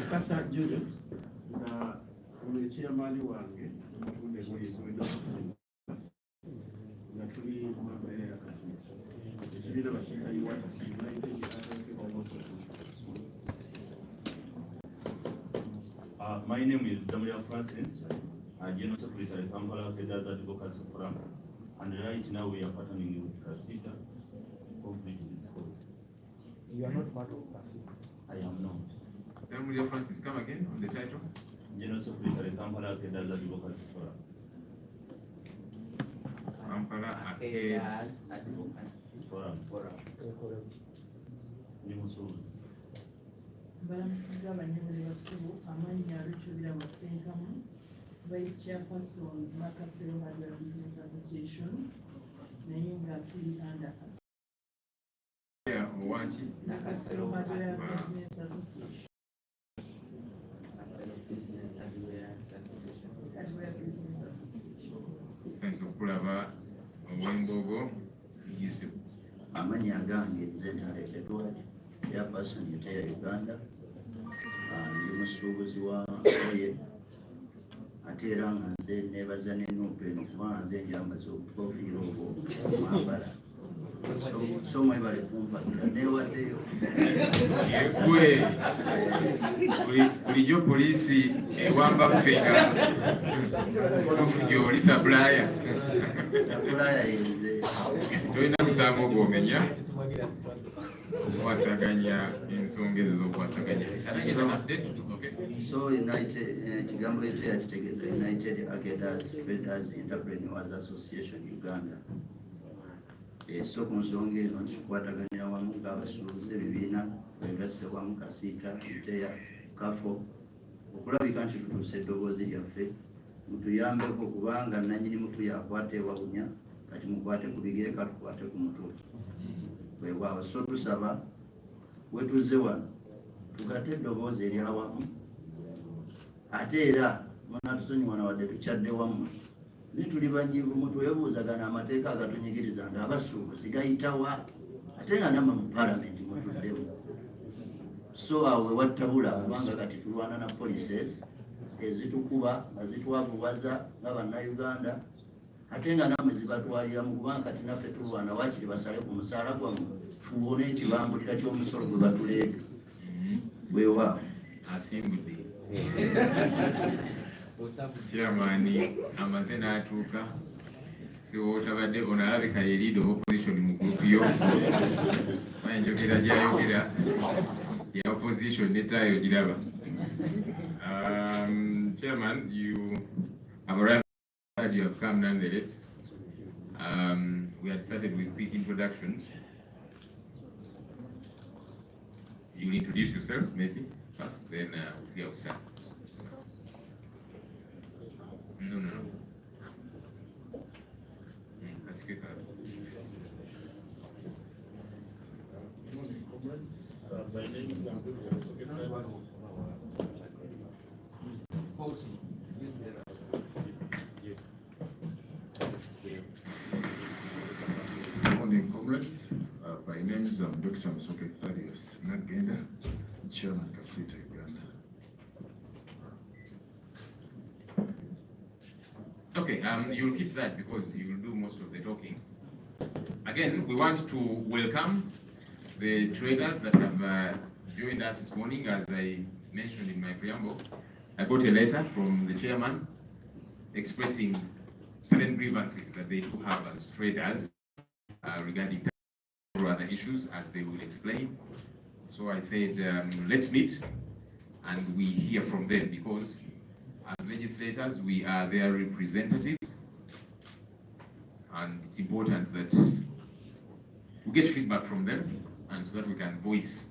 Kasa Joseph na chairman wange na tuli mabere ya Kasita ekibira bakita My name is W. Francis, General Secretary Kampala Federal Advocacy Forum, and right now we are partnering with Kasita to complete this cause. You are not part of Kasita. I am not. W. Francis, come again on the title. General Secretary Kampala Federal Advocacy Forum. Kampala Advocacy Forum. Nimusuuzi. Balamusiza abanyamuliro basibu amannya alukyubira Wasentamu, Vice Chairperson Makasero Hardware Business Association, naye nga tuli under Nakasero Hardware Business Association. Sense okulaba obwembogo yisibu. Amannya gange nze ntaleteddwa Chairperson ya Uganda, ndi musuubuzi wa oye ate era nga nze neebaza n'ennuupu eno kubanga nze njambaza obuprofiira obwo mwambala so mwebale kumpagira neewaddeyo Yegwe bulijjo poliisi ewamba ffenga gy'oli sapulaya yenze tolina musango gw'omenya okwasaganya ensonga ezo z'okwasaganya. so ekigambo ekyo yakitegeeza United Arcaders Traders Entrepreneurs Association Uganda. So ku nsonga eno tukwataganira wamu ng'abasuubuzi ebibiina twegasse wamu Kasita, Mteya, Kafo okulabika nti tutuuse eddoboozi lyaffe mutuyambeko kubanga nannyini mutu yakwata ewawunya kati mukwate ku bigere katukwate ku mutwe weewaawo. So tusaba wetuze wano tugatte eddoboozi eryawamu ate era munatusonyiwa na wadde tukyadde wammwe nituli banyivu mutwebuuzagana amateeka agatunyigiriza nga abasuubuzi gayitawa ate nga namwe mu palamenti mutuddemu. So awo wewattabula kubanga kati tulwana na policies ezitukuba nga zitwavuwaza nga bannayuganda ate nga namwe zibatwaliramu kubanga kati naffe tulwana wakiri basale ku musaala gwammwe tuwone ekibambulira ky'omusolo gwe batuleeta weewaawo asimbudde Chairman amaze n'atuuka siwootabadde ono alabika ye leader of opposition mu group yo enjogera gy'ayogera ya opposition netaayo giraba. Chairman, you have arrived, you have come nonetheless. We had started with quick introductions. You'll introduce yourself maybe first, then we'll see how we start. No. Kasita. My name is Andrew. Morning, comrades. My name is Dr. Secretarius Nagenda, Chairman Kasita Uganda. Okay, you'll keep that because you will do most of the talking. Again, we want to welcome the traders that have joined us this morning. As I mentioned in my preamble, I got a letter from the chairman expressing certain grievances that they do have as traders regarding or other issues, as they will explain. So I said, let's meet and we hear from them, because as legislators, we are their representatives, and it's important that we get feedback from them, and so that we can voice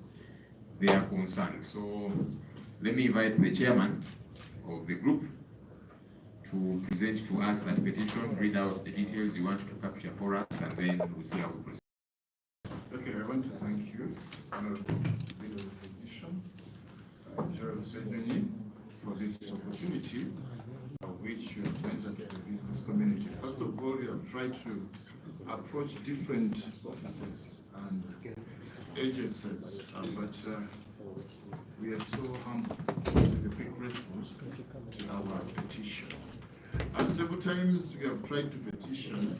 their concerns. So let me invite the chairman of the group to present to us that petition, read out the details you want to capture for us, and then we'll see how we proceed. Okay, I want to thank you, Honorable Leader of the Opposition, Gerald Sedney, for this opportunity which you have entered the business community. First of all, you have tried to approach different offices and agencies, but we are so humbled with the quick response to our petition. And several times we have tried to petition.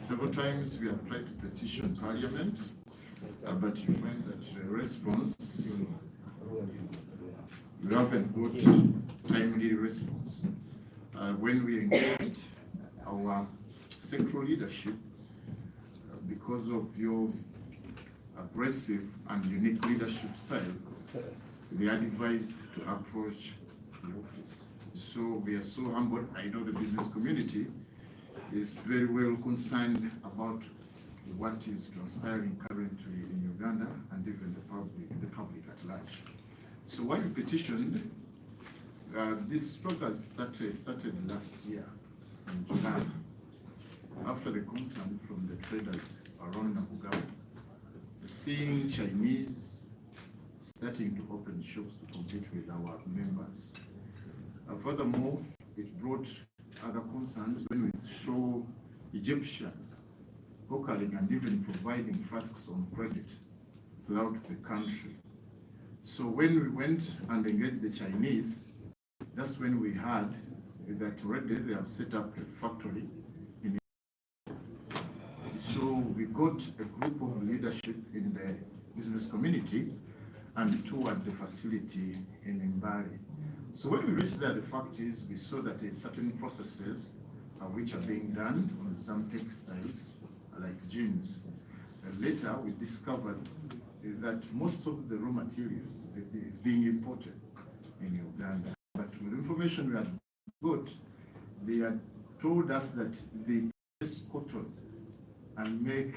Several times we have tried to petition Parliament, but you find that the response, we haven't got timely response. When we engaged our sectoral leadership, because of your aggressive and unique leadership style, they are advised to approach the office. So we are so humbled. I know the business community is very well concerned about what is transpiring currently in Uganda and even the public at large. So why we petitioned, this struggle started last year in July, after the concern from the traders around Nakugabo, seeing Chinese starting to open shops to compete with our members. Furthermore, it brought other concerns when we saw Egyptians hawkering and even providing flasks on credit throughout the country. So when we went and engaged the Chinese, that's when we heard that already they have set up a factory in. So we got a group of leadership in the business community and toured the facility in Mbari. So when we reached there, the fact is we saw that there are certain processes which are being done on some textiles like jeans. And later we discovered that most of the raw materials is being imported in Uganda. But with information we had got, they had told us that they press cotton and make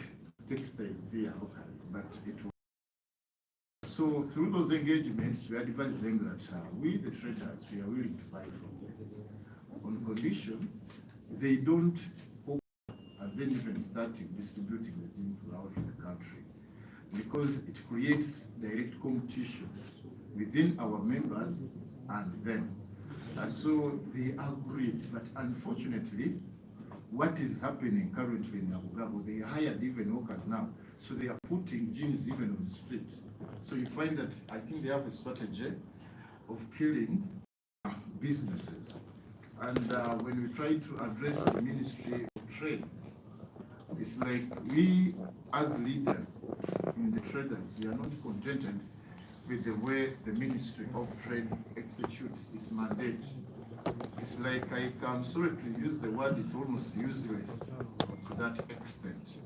textiles here locally, but it was. So through those engagements, we advised them that we, the traders, we are willing to buy from them on condition they don't open and then even starting distributing the gin throughout the country, because it creates direct competition within our members and them. So they agreed, but unfortunately, what is happening currently in Nakugabo, they hired even workers now, so they are putting gins even on the street. So you find that I think they have a strategy of killing businesses. And when we try to address the Ministry of Trade, it's like we as leaders in the traders, we are not contented with the way the Ministry of Trade executes its mandate. It's like, I'm sorry to use the word, it's almost useless to that extent.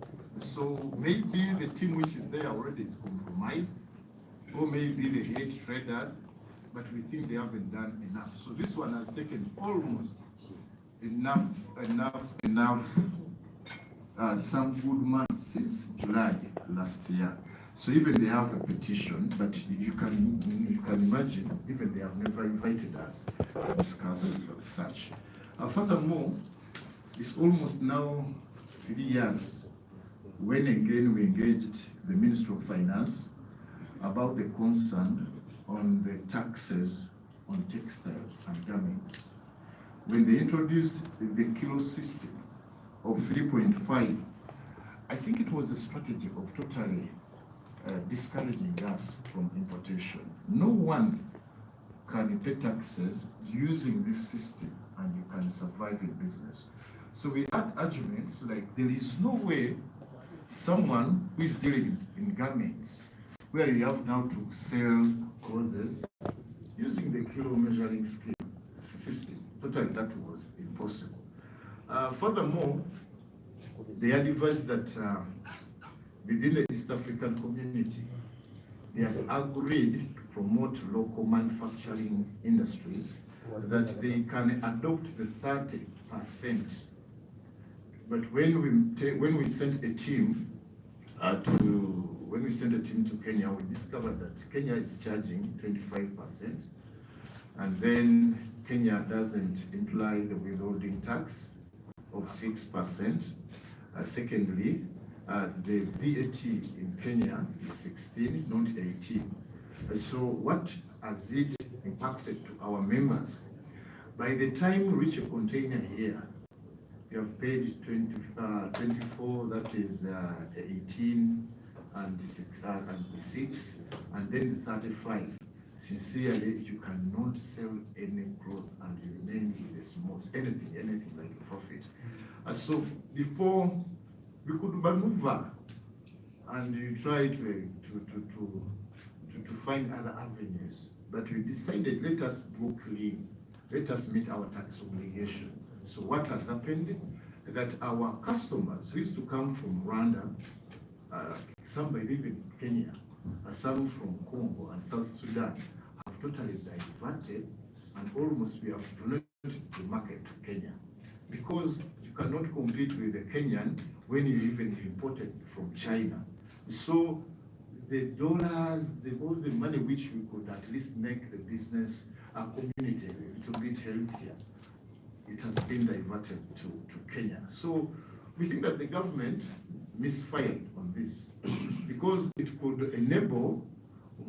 So maybe the team which is there already is compromised, or maybe they hate traders, but we think they haven't done enough. So this one has taken almost enough, some good months since July last year. So even they have a petition, but you can imagine, even they have never invited us to discuss such. Furthermore, it's almost now 3 years when again we engaged the Ministry of Finance about the concern on the taxes on textiles and garments. When they introduced the kilo system of 3.5, I think it was a strategy of totally discouraging us from importation. No one can pay taxes using this system and you can survive in business. So we had arguments like there is no way someone who is dealing in garments, where you have now to sell clothes using the kilo measuring scale system, totally that was impossible. Furthermore, they had advised that within the East African community, they have agreed to promote local manufacturing industries, that they can adopt the 30%. But when we sent a team to Kenya, we discovered that Kenya is charging 25%, and then Kenya doesn't imply the withholding tax of 6%. Secondly, the VAT in Kenya is 16, not 18. So what has it impacted to our members? By the time you reach a container here, you have paid 24, that is 18 and 6, and then 35. Sincerely, you cannot sell any cloth and remain with a small, anything like a profit. So before we could maneuver and you try to find other avenues, but we decided, let us go clean, let us meet our tax obligation. So what has happened? That our customers who used to come from Rwanda, some by even Kenya, some from Congo and South Sudan, have totally diverted, and almost we have donated the market to Kenya. Because you cannot compete with the Kenyan when you even imported from China. So the dollars, all the money which we could at least make the business community a little bit healthier, it has been diverted to Kenya. So we think that the government misfired on this because it could enable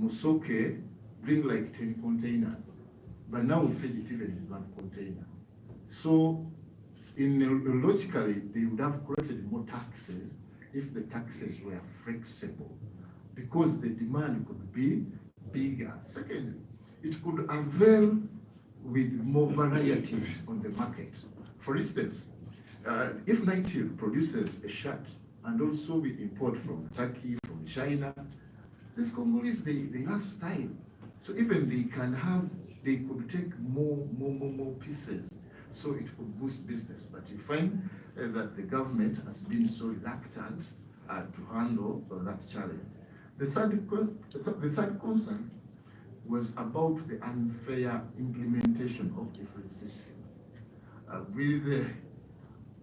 Musoke bring like 10 containers, but now we fed it even in 1 container. So logically, they would have collected more taxes if the taxes were flexible, because the demand could be bigger. Secondly, it could avail with more varieties on the market. For instance, if Nightingale produces a shirt and also we import from Turkey, from China, these Congolese, they have style. So even they could take more pieces. So it could boost business. But you find that the government has been so reluctant to handle that challenge. The third concern was about the unfair implementation of the free system. With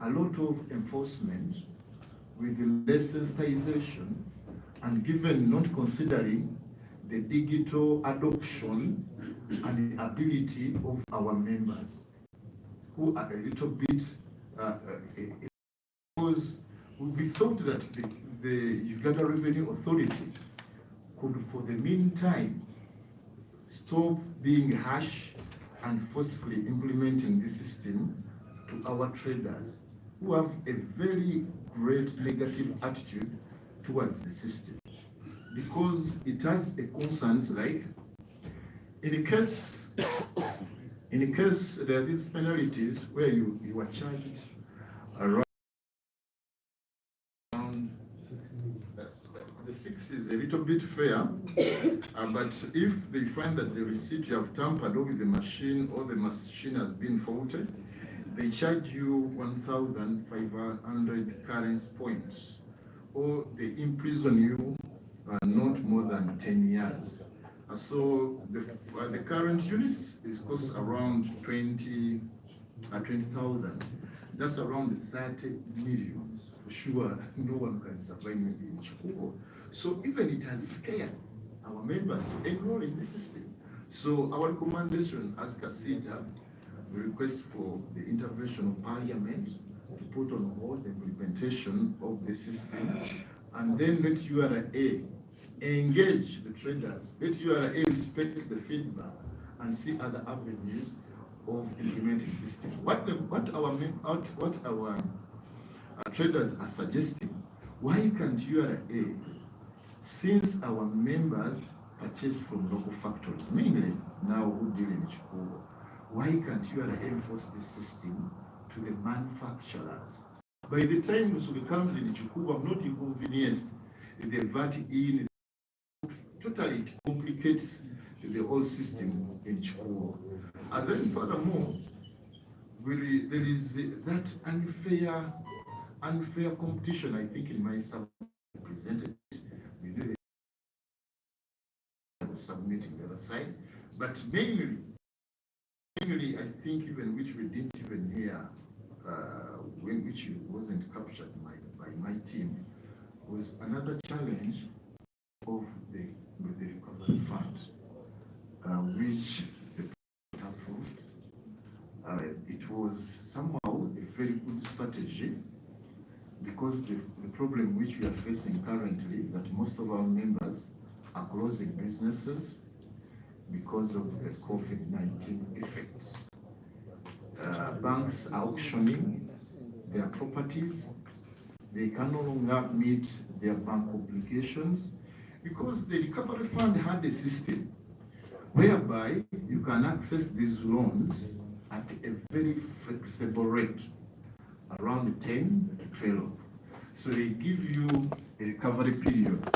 a lot of enforcement, with the less sensitization, and given not considering the digital adoption and the ability of our members, who are a little bit, because we thought that the Uganda Revenue Authority could, for the meantime, stop being harsh and forcefully implementing the system to our traders who have a very great negative attitude towards the system. Because it has a concerns like, in a case there are these penalties where you are charged around the 6 is a little bit fair, but if they find that the receipt you have tampered with the machine or the machine has been faulted, they charge you 1,500 currency points, or they imprison you not more than 10 years. So the current units is cost around 20,000. That's around 30 million. For sure, no one can survive in Chikugo. So even it has scared our members to enroll in the system. So our recommendation as Kasita, we request for the intervention of Parliament to put on hold the implementation of the system, and then let URA engage the traders, let URA respect the feedback and see other avenues of implementing system. What our traders are suggesting, why can't URA, since our members purchase from local factories, mainly now who deal in Chikugo, why can't URA enforce this system to the manufacturers? By the time Musubi comes in Chikugo, I'm not inconvenienced. The VAT in totally it complicates the whole system in Chikugo. And then furthermore, there is that unfair competition. I think in my presented we did submitting the other side, but mainly I think even which we didn't even hear, which wasn't captured by my team, was another challenge of the recovery fund, which the president approved. It was somehow a very good strategy, because the problem which we are facing currently, that most of our members are closing businesses because of the COVID-19 effects. banks are auctioning their properties. They can no longer meet their bank obligations because the recovery fund had a system whereby you can access these loans at a very flexible rate, around 10 to 12. So they give you a recovery period.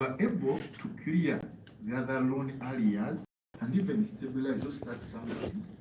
You are able to clear the other loan areas and even stabilize or start something